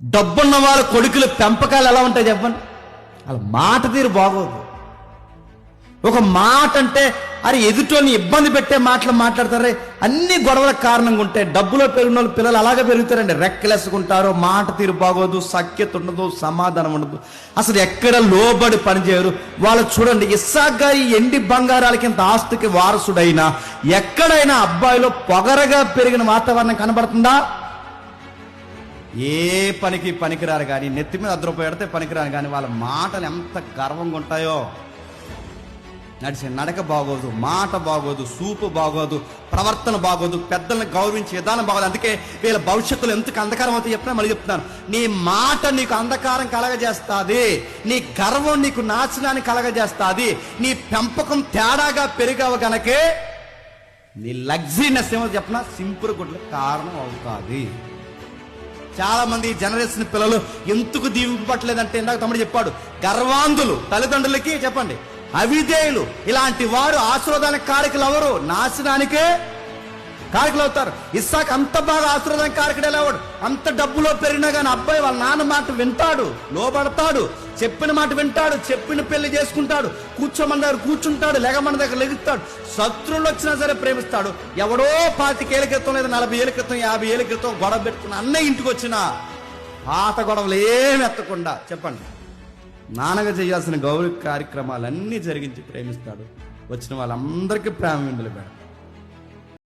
డబ్బున్న వాళ్ళ కొడుకుల పెంపకాలు ఎలా ఉంటాయి చెప్పండి. వాళ్ళ మాట తీరు బాగోదు. ఒక మాట అంటే అరే ఎదుటోని ఇబ్బంది పెట్టే మాటలు మాట్లాడతారే, అన్ని గొడవలకు కారణంగా ఉంటాయి. డబ్బులో పెరిగిన వాళ్ళు పిల్లలు అలాగే పెరుగుతారండి, రెక్కలేసుకుంటారు, మాట తీరు బాగోదు, సఖ్యత ఉండదు, సమాధానం ఉండదు, అసలు ఎక్కడ లోబడి పనిచేయరు. వాళ్ళు చూడండి, ఇస్సాకు గారి ఎండి బంగారాలకి ఇంత ఆస్తికి వారసుడైనా ఎక్కడైనా అబ్బాయిలో పొగరగా పెరిగిన వాతావరణం కనబడుతుందా? ఏ పనికి పనికిరారు కానీ, నెత్తి మీద 10 రూపాయలు పెడితే పనికిరారు కానీ వాళ్ళ మాటలు ఎంత గర్వంగా ఉంటాయో. నడిచే నడక బాగోదు, మాట బాగోదు, సూపు బాగోదు, ప్రవర్తన బాగోదు, పెద్దలను గౌరవించే విధానం బాగోదు. అందుకే వీళ్ళ భవిష్యత్తులో ఎందుకు అంధకారం అవుతాయి చెప్తున్నా, మళ్ళీ చెప్తున్నాను. నీ మాట నీకు అంధకారం కలగజేస్తుంది, నీ గర్వం నీకు నాశనాన్ని కలగజేస్తుంది, నీ పెంపకం తేడాగా పెరిగావు గనకే నీ లగ్జరీనెస్ ఏమో చెప్పినా సింపుల్ గుడ్ల కారణం అవుతుంది. చాలా మంది జనరేషన్ పిల్లలు ఎందుకు దీవింపట్లేదంటే, ఇందాక తమ్ముడు చెప్పాడు, గర్వాంధులు, తల్లిదండ్రులకి చెప్పండి అవిధేయులు, ఇలాంటి వారు ఆశీర్వాదానికి కారకులు ఎవరు? నాశనానికే కారకులు అవుతారు. ఇస్సాకు అంత బాగా ఆశీర్వాదానికి కారకుడు ఎలా అవ్వడు? అంత డబ్బులో పెరిగినా కానీ అబ్బాయి వాళ్ళ నాన్న మాట వింటాడు, లోబడతాడు, చెప్పిన మాట వింటాడు, చెప్పిన పెళ్లి చేసుకుంటాడు, కూర్చోమన్న దగ్గర కూర్చుంటాడు, లెగమన్న దగ్గర లెగుస్తాడు, శత్రువులు వచ్చినా సరే ప్రేమిస్తాడు. ఎవడో 25 ఏళ్ళ క్రితం లేదా 40 ఏళ్ళ క్రితం 50 ఏళ్ళ క్రితం గొడవ పెట్టుకున్న అన్నయ్య ఇంటికి వచ్చిన పాత గొడవలు ఏమి ఎత్తకుండా చెప్పండి నాన్నగా చేయాల్సిన గౌరవ కార్యక్రమాలన్నీ జరిగించి ప్రేమిస్తాడు. వచ్చిన వాళ్ళందరికీ ప్రేమ విందులు పెడతాడు.